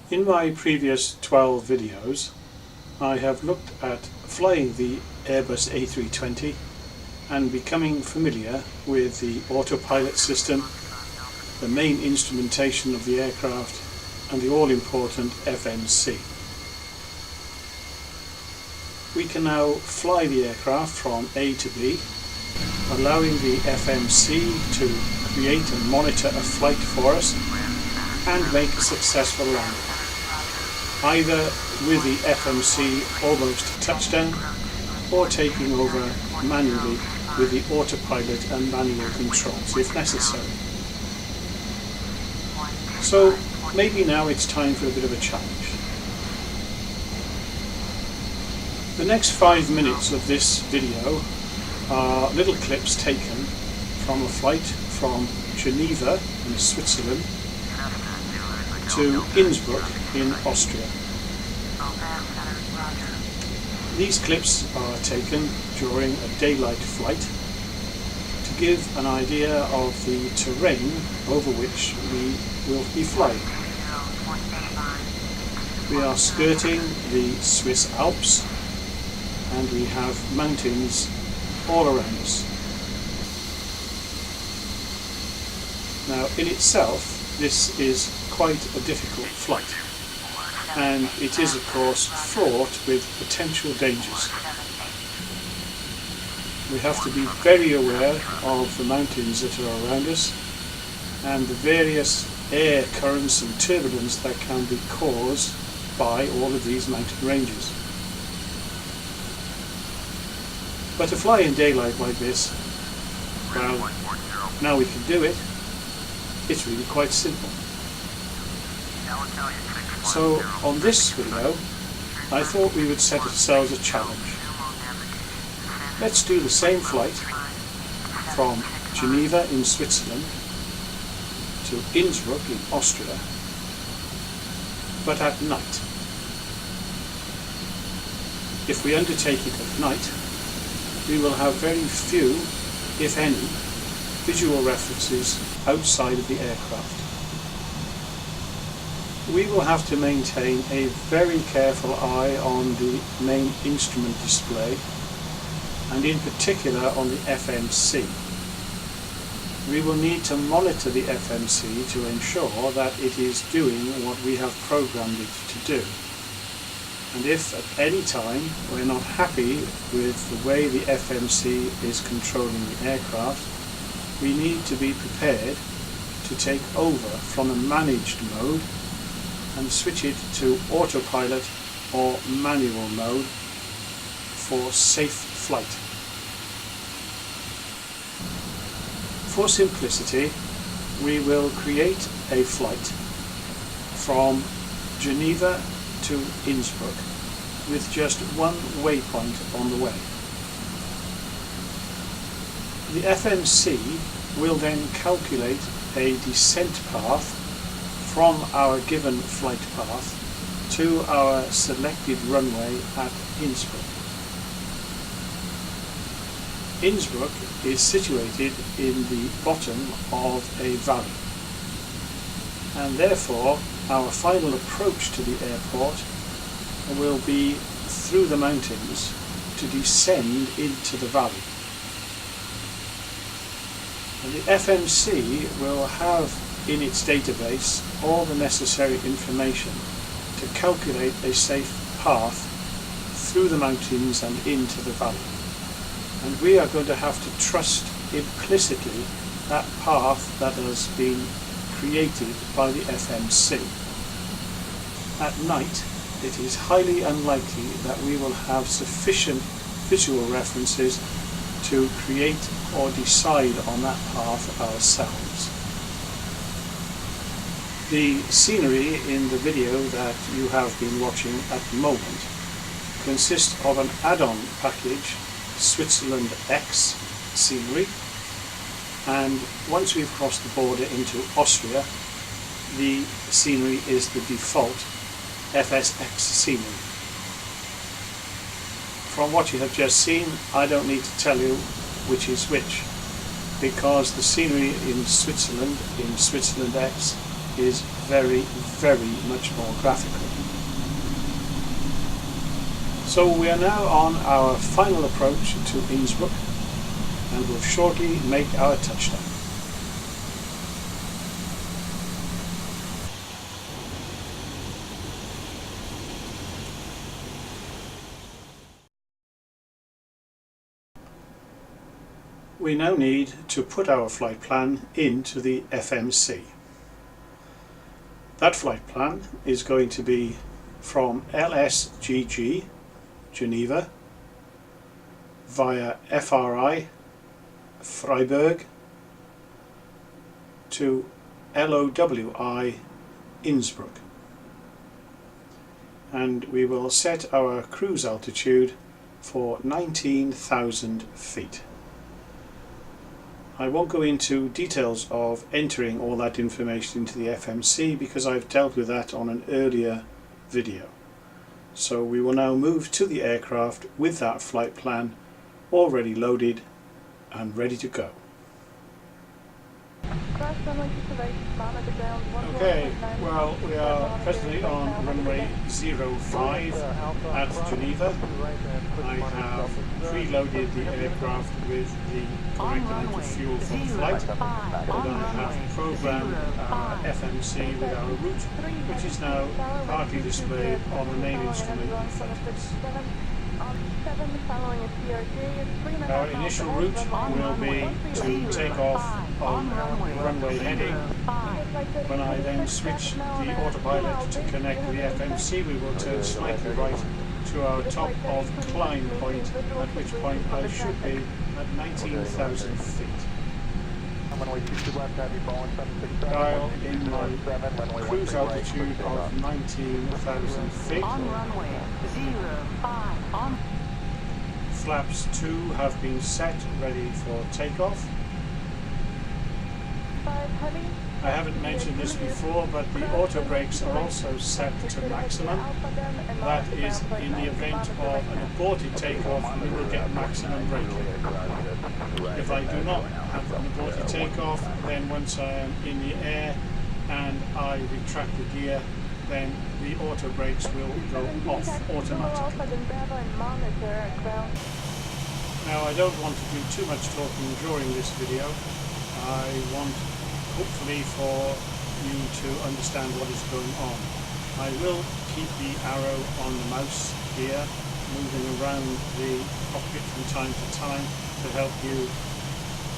In my previous 12 videos I have looked at flying the Airbus A320 and becoming familiar with the autopilot system, the main instrumentation of the aircraft and the all-important FMC. We can now fly the aircraft from A to B, allowing the FMC to create and monitor a flight for us and make a successful landing, either with the FMC almost to touchdown or taking over manually with the autopilot and manual controls if necessary. So maybe now it's time for a bit of a challenge. The next 5 minutes of this video are little clips taken from a flight from Geneva in Switzerland to Innsbruck in Austria. These clips are taken during a daylight flight to give an idea of the terrain over which we will be flying. We are skirting the Swiss Alps and we have mountains all around us. Now in itself this is quite a difficult flight, and it is of course fraught with potential dangers. We have to be very aware of the mountains that are around us and the various air currents and turbulence that can be caused by all of these mountain ranges. But to fly in daylight like this, well, now we can do it. It's really quite simple. So on this video I thought we would set ourselves a challenge. Let's do the same flight from Geneva in Switzerland to Innsbruck in Austria, but at night. If we undertake it at night, we will have very few, if any, visual references outside of the aircraft. We will have to maintain a very careful eye on the main instrument display and in particular on the FMC. We will need to monitor the FMC to ensure that it is doing what we have programmed it to do. And if at any time we're not happy with the way the FMC is controlling the aircraft, we need to be prepared to take over from a managed mode and switch it to autopilot or manual mode for safe flight. For simplicity, we will create a flight from Geneva to Innsbruck with just one waypoint on the way. The FMC will then calculate a descent path from our given flight path to our selected runway at Innsbruck. Innsbruck is situated in the bottom of a valley, and therefore our final approach to the airport will be through the mountains to descend into the valley. And the FMC will have in its database all the necessary information to calculate a safe path through the mountains and into the valley. And we are going to have to trust implicitly that path that has been created by the FMC. At night, it is highly unlikely that we will have sufficient visual references to create or decide on that path ourselves. The scenery in the video that you have been watching at the moment consists of an add-on package, Switzerland X scenery, and once we've crossed the border into Austria, the scenery is the default FSX scenery. From what you have just seen, I don't need to tell you which is which, because the scenery in Switzerland X, is very, very much more graphical. So we are now on our final approach to Innsbruck and will shortly make our touchdown. We now need to put our flight plan into the FMC. That flight plan is going to be from LSGG, Geneva, via FRI, Freiburg, to LOWI, Innsbruck. And we will set our cruise altitude for 19,000 feet. I won't go into details of entering all that information into the FMC because I've dealt with that on an earlier video. So we will now move to the aircraft with that flight plan already loaded and ready to go. Okay, well, we are presently on runway 05 at Geneva. I have preloaded the aircraft with the correct amount of fuel for the flight, and I have programmed our FMC with our route, which is now partly displayed on the main instrument in front of us. Our initial route will be to take off on runway heading. When I then switch the autopilot to connect with the FMC, we will turn slightly right to our top of climb point, at which point I should be at 19,000 feet. Dial in my cruise altitude of 19,000 feet. Flaps 2 have been set, ready for takeoff. I haven't mentioned this before, but the auto brakes are also set to maximum. That is, in the event of an aborted takeoff, we will get maximum braking. If I do not have an aborted takeoff, then once I am in the air and I retract the gear, then the auto brakes will go off automatically. Now, I don't want to do too much talking during this video. I want, hopefully, for you to understand what is going on. I will keep the arrow on the mouse here, moving around the cockpit from time to time to help you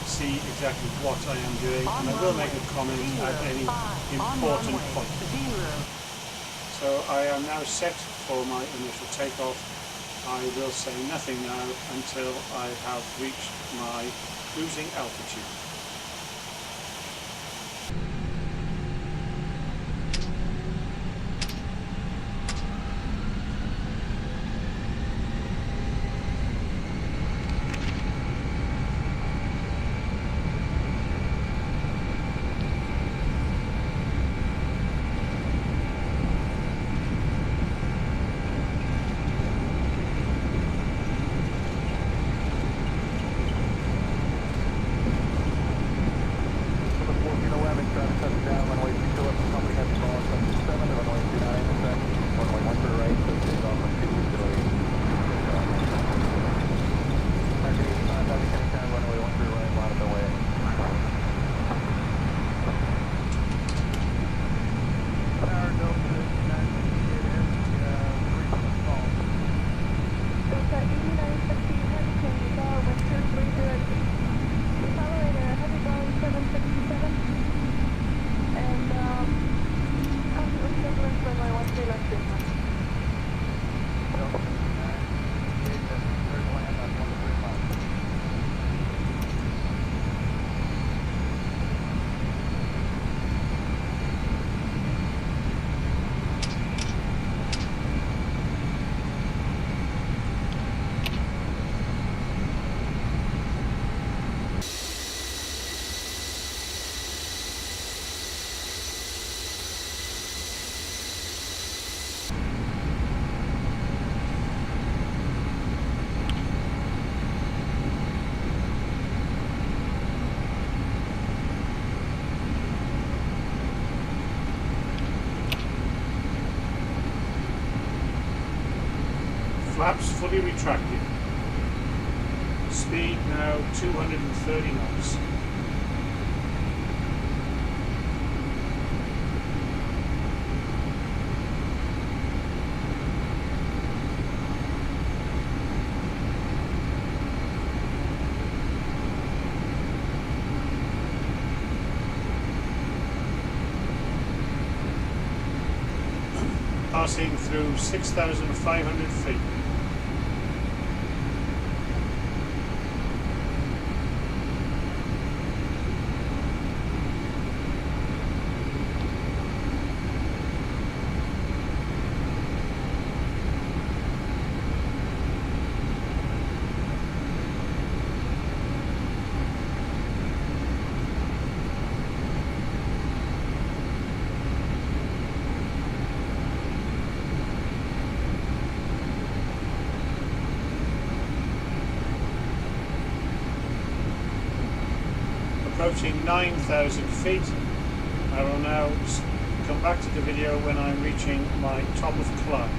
see exactly what I am doing, and I will make a comment at any important point. So I am now set for my initial takeoff. I will say nothing now until I have reached my cruising altitude. Flaps fully retracted. Speed now 230 knots. Passing through 6,500 feet. Approaching 9,000 feet. I will now come back to the video when I'm reaching my top of climb.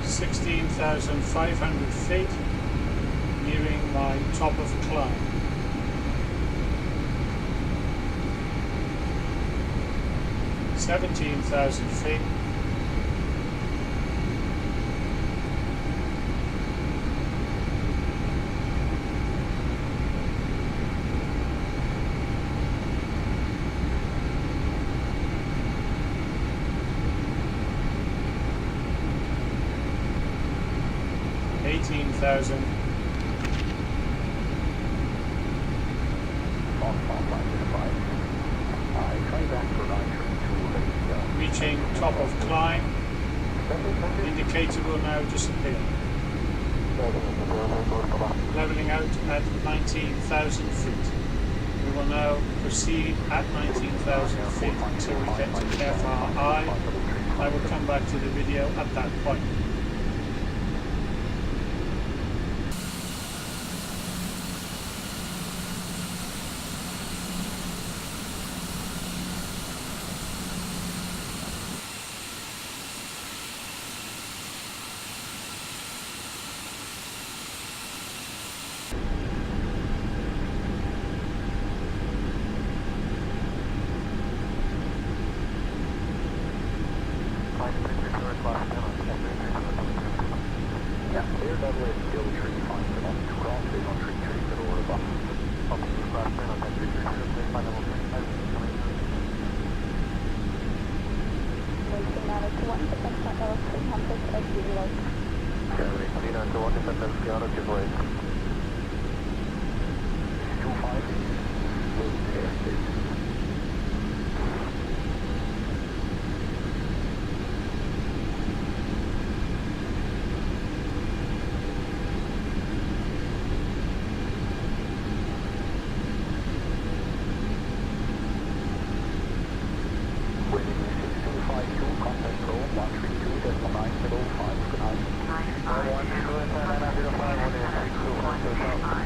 (16,500 feet), nearing my top of climb. (17,000 feet). (18,000). Reaching top of climb. Indicator will now disappear. Leveling out at 19,000 feet. We will now proceed at 19,000 feet until we get to FRI. I will come back to the video at that point.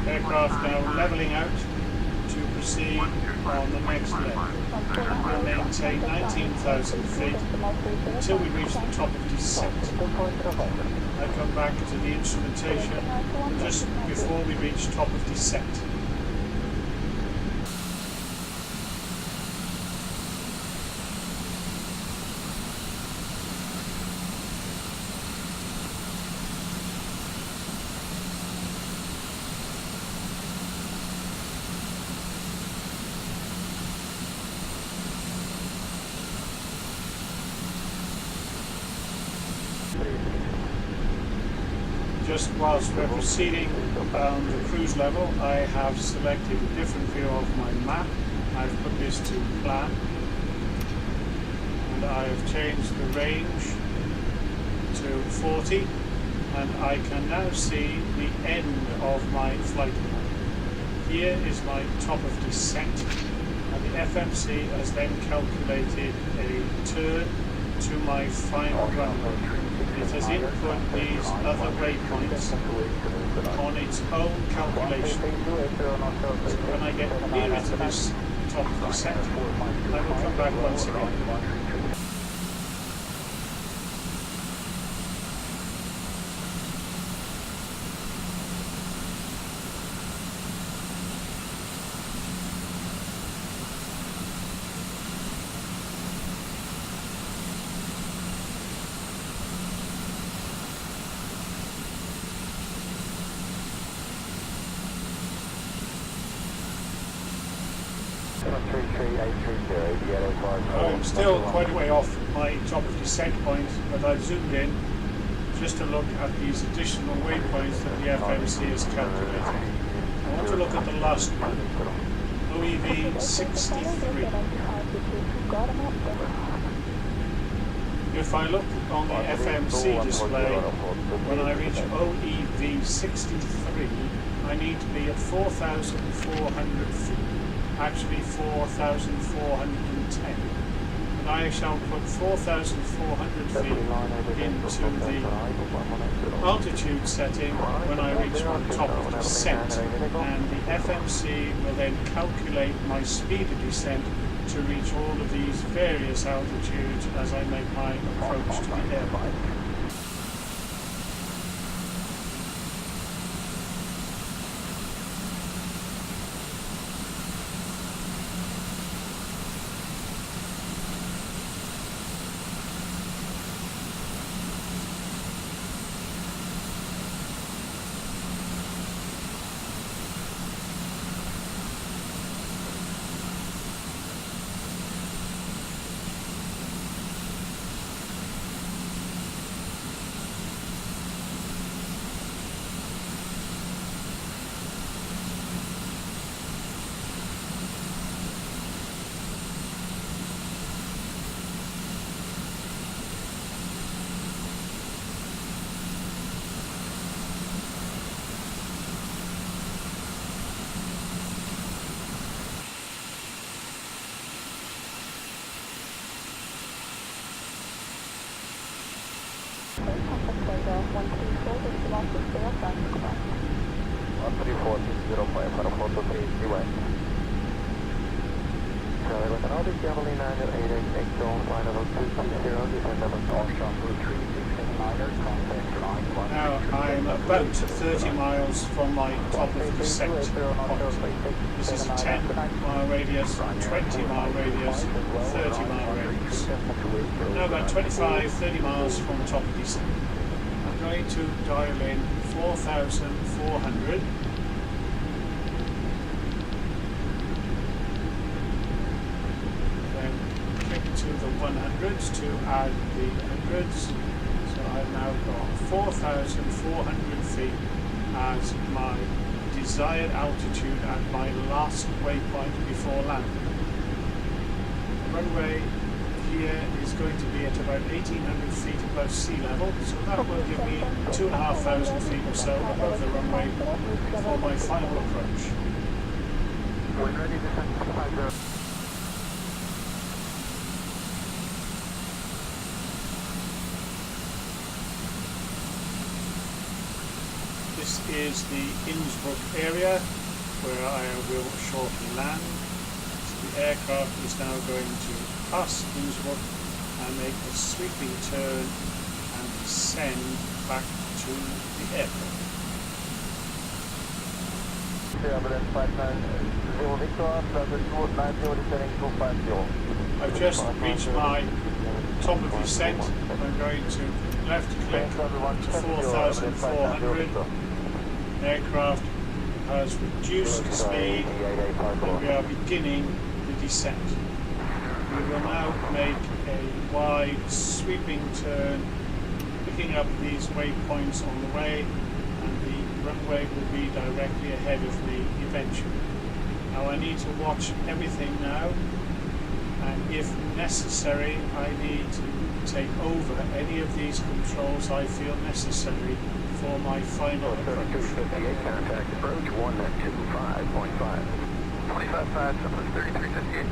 Aircraft now levelling out to proceed on the next leg. We'll maintain 19,000 feet until we reach the top of descent. I come back to the instrumentation just before we reach top of descent. Just whilst we're proceeding on the cruise level, I have selected a different view of my map. I've put this to plan, and I have changed the range to 40 and I can now see the end of my flight plan. Here is my top of descent, and the FMC has then calculated a turn to my final runway. It has input these other waypoints on its own calculation. So when I get nearer to this top of descent, I will come back once again. I'm still quite a way off my top of descent point, but I've zoomed in just to look at these additional waypoints that the FMC has calculated. I want to look at the last one, OEV 63. If I look on the FMC display, when I reach OEV 63, I need to be at 4,400 feet. Actually 4,410, and I shall put 4,400 feet into the altitude setting when I reach my top of descent, and the FMC will then calculate my speed of descent to reach all of these various altitudes as I make my approach to the airport. Now I'm about 30 miles from my top of descent point. This is a 10-mile radius, 20-mile radius, 30-mile radius. Now about 25-30 miles from the top of descent. I'm going to dial in 4,400. To the 100s to add the hundreds, so I've now got 4,400 feet as my desired altitude at my last waypoint before landing. The runway here is going to be at about 1,800 feet above sea level, so that will give me 2,500 feet or so above the runway for my final approach. When ready, descend to This is the Innsbruck area where I will shortly land. So the aircraft is now going to pass Innsbruck and make a sweeping turn and descend back to the airport. I've just reached my top of descent. I'm going to left click to 4,400. Aircraft has reduced speed and we are beginning the descent. We will now make a wide sweeping turn, picking up these waypoints on the way, and the runway will be directly ahead of me eventually. Now I need to watch everything now, and if necessary I need to take over any of these controls I feel necessary for my final approach. 3258, contact approach 125.5. 25.5, someone 3358.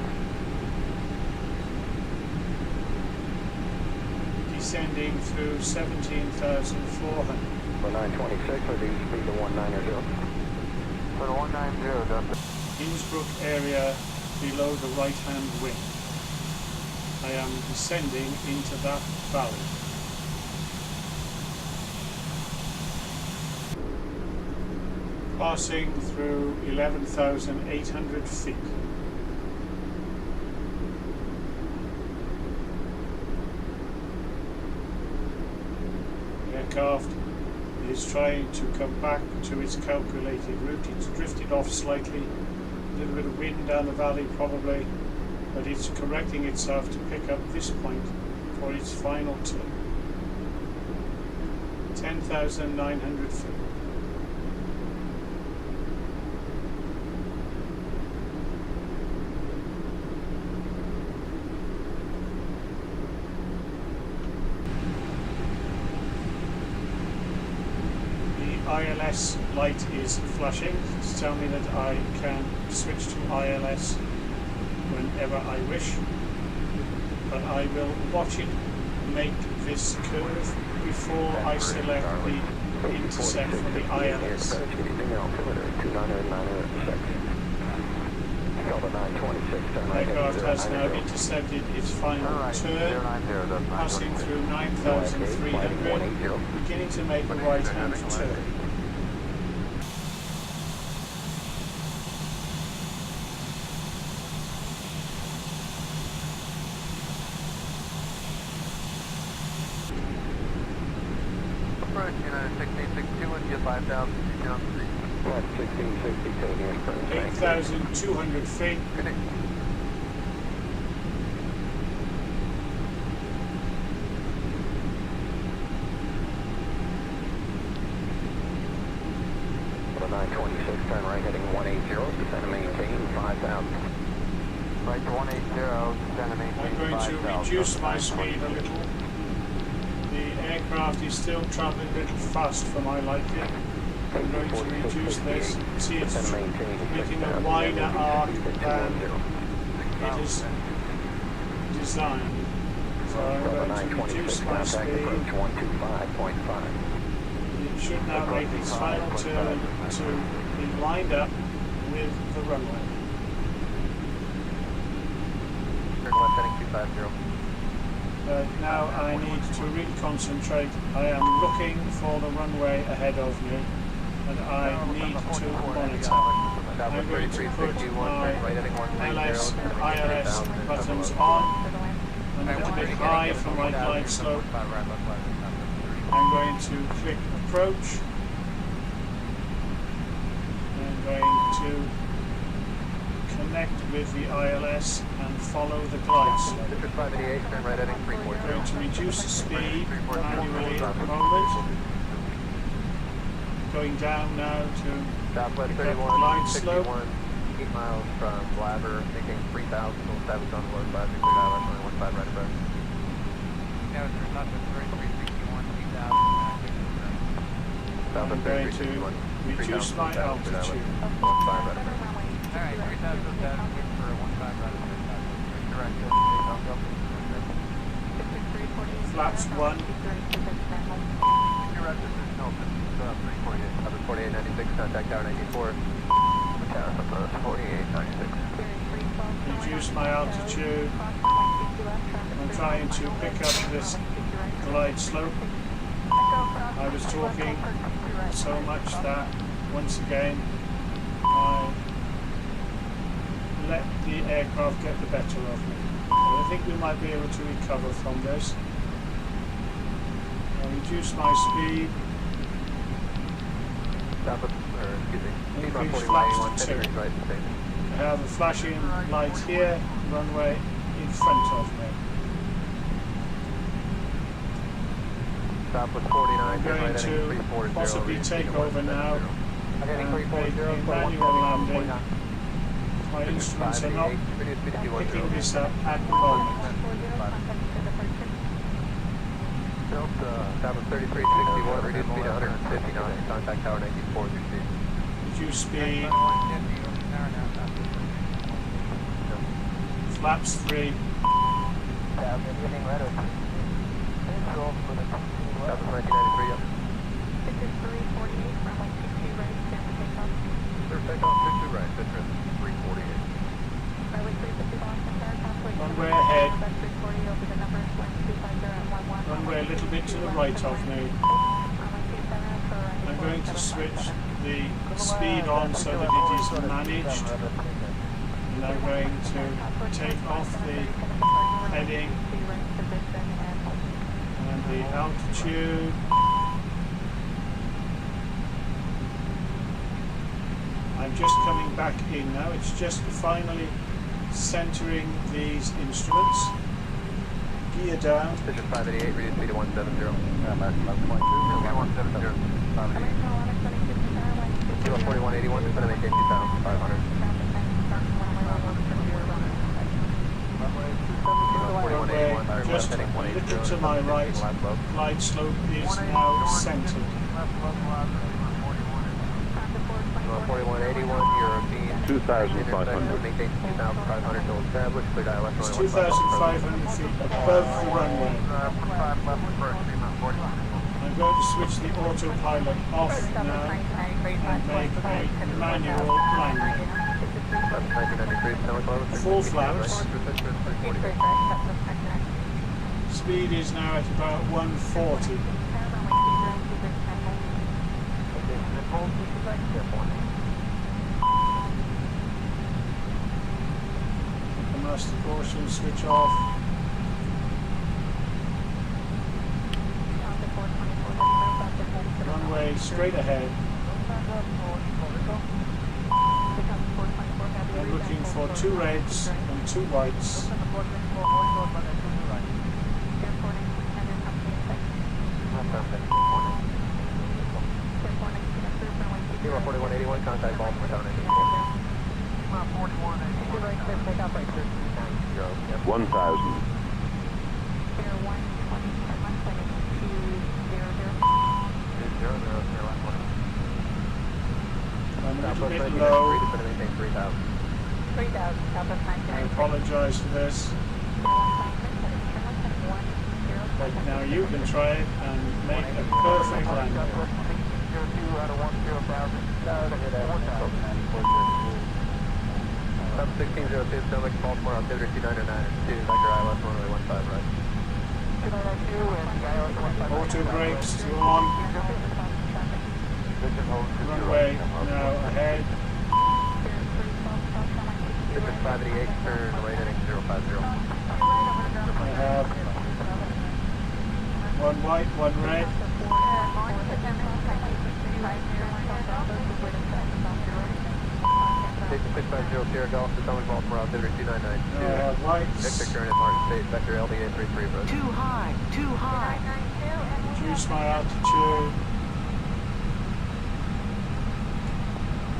Descending through 17,400. For 926, reduce speed to 190. For 190, Delta. Innsbruck area below the right-hand wing. I am descending into that valley. Passing through 11,800 feet. The aircraft is trying to come back to its calculated route. It's drifted off slightly, a little bit of wind down the valley probably, but it's correcting itself to pick up this point for its final turn. 10,900 feet. ILS light is flashing to tell me that I can switch to ILS whenever I wish, but I will watch it make this curve before I select the intercept for the ILS. Aircraft has now intercepted its final turn, passing through 9,300, beginning to make a right-hand turn. Approach United 1662 and get 5,000 feet down the street. 1662 near Spring. 8,200 feet. For 926, turn right heading 180, descend and maintain 5,000. Right to 180, descend and maintain 5,000. I'm going to reduce my speed a little. The aircraft is still travelling a little fast for my liking. I'm going to reduce this. See, it's making a wider arc than it is designed. So I'm going to reduce my speed. It should now make its final turn to be lined up with the runway. Now I need to really concentrate. I am looking for the runway ahead of me, and I need to monitor. I'm going to put my LS and ILS buttons on. I'm a little bit high for my glide slope. I'm going to click approach. I'm going to connect with the ILS and follow the glide slope. I'm going to reduce the speed manually at the moment. Going down now to Southwest pick up 31, glide slope. 8 miles from Blabber, thinking 3,000, 7 on the load, 5, 6, 9, 15 right above. Yeah, it's Southwest 3361, 8,000, I'm going to reduce my altitude. 15 right above. Alright, 3,000 for 15 right above. Direct, Flaps 1. Direct, this is Nelson. 348, 96, contact tower 94. Tower 48, 96. Reduce my altitude. I'm trying to pick up this glide slope. I was talking so much that once again I let the aircraft get the better of me. I think we might be able to recover from this. I'll reduce my speed. Increase flaps to 2. I have a flashing light here, runway in front of me. I'm going to possibly take over now and make a manual landing. My instruments are not picking this up at the moment. Southwest 3361, reduce speed to 150 knots, contact tower 19.4 through speed. Reduce speed, flaps 3. Southwest 1993, yep. Clear takeoff, 22 right, Citrus 348. Runway ahead. Runway a little bit to the right of me. I'm going to switch the speed on so that it is managed. And I'm going to take off the heading and the altitude. I'm just coming back in now. It's just finally centering these instruments. Gear down. Citrus 588, reduce speed to 170. 170. Kilo 4181, just going to maintain 2,500. Just a little to my right, glide slope is now centered. 4181, European. 2,500. Maintain 2,500 to establish, clear ILS It's runway 2,500 feet above the runway. I'm going to switch the autopilot off now and make a manual landing. 1993, Full flaps. Speed is now at about 140. The master caution switch off. Runway straight ahead. I'm looking for 2 reds and 2 whites. Kilo 4181, contact Baltimore tower 19.4. 1,000. I'm a little bit low. 3,000. I apologize for this. But now you can try it and make a perfect landing. Sub 1602, Stomach, Baltimore, altimeter 2909, 2, vector ILS runway 15 right. Auto brakes to on. Runway now ahead. Citrus 588, turn right heading 050. I have 1 white, 1 red. Station 650, Sierra Golf, Potomac, Baltimore, altimeter 299. Now I have whites. Victor, current at Martin State, vector LDA 33 approach. Too high, too high. Reduce my altitude.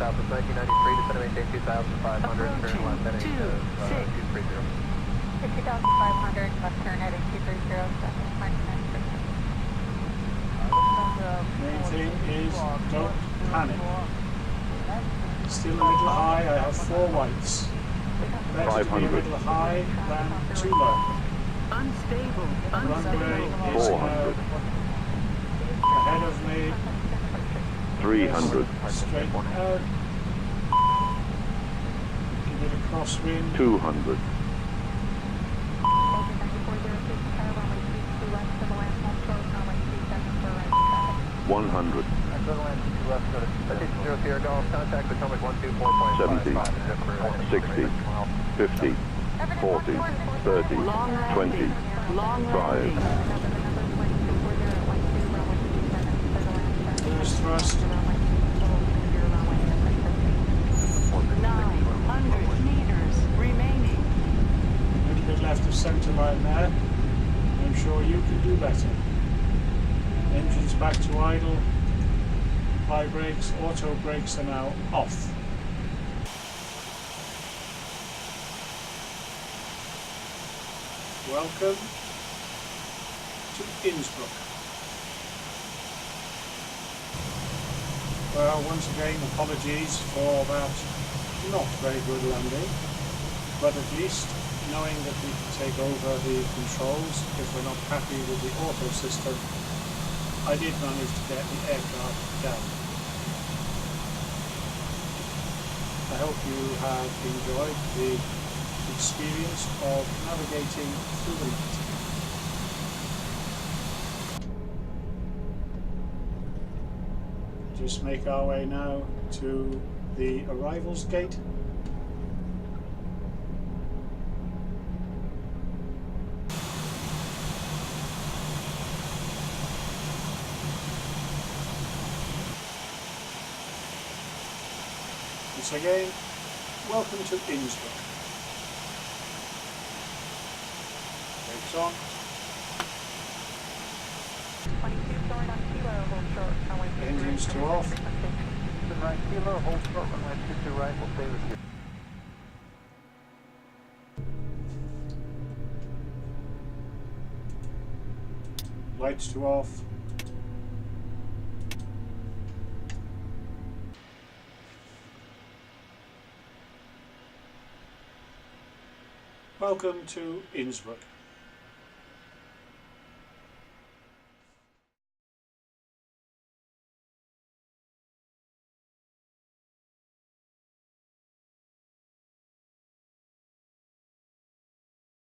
Southwest 1993, descend to maintain 2,500, turn Approaching left heading 26. 230. 2,500, left turn heading 230, Southwest 1993. Main thing is don't panic. Still a little high. I have 4 whites. Better to be a little high than too low. Unstable, Runway unstable. is 400. now ahead of me. 300. Straight out. Give it a crosswind. 200. 100. Attention 0 Sierra Golf, contact Potomac 124.55. 70, 60, 50, 40, 30, Long 20, landing, long 5, landing. First thrust. 900 meters remaining. A little bit left of centre line there. I'm sure you can do better. Engines back to idle. High brakes, auto brakes are now off. Welcome to Innsbruck. Well, once again, apologies for that not very good landing, but at least knowing that we can take over the controls if we're not happy with the auto system, I did manage to get the aircraft down. I hope you have enjoyed the experience of navigating through the night. Just make our way now to the arrivals gate. Once again, welcome to Innsbruck. Brakes on. 22 short on kilo, hold short, runway 23. Engines to off. Right kilo, hold short, runway 22 right, we'll stay with you. Lights to off. Welcome to Innsbruck.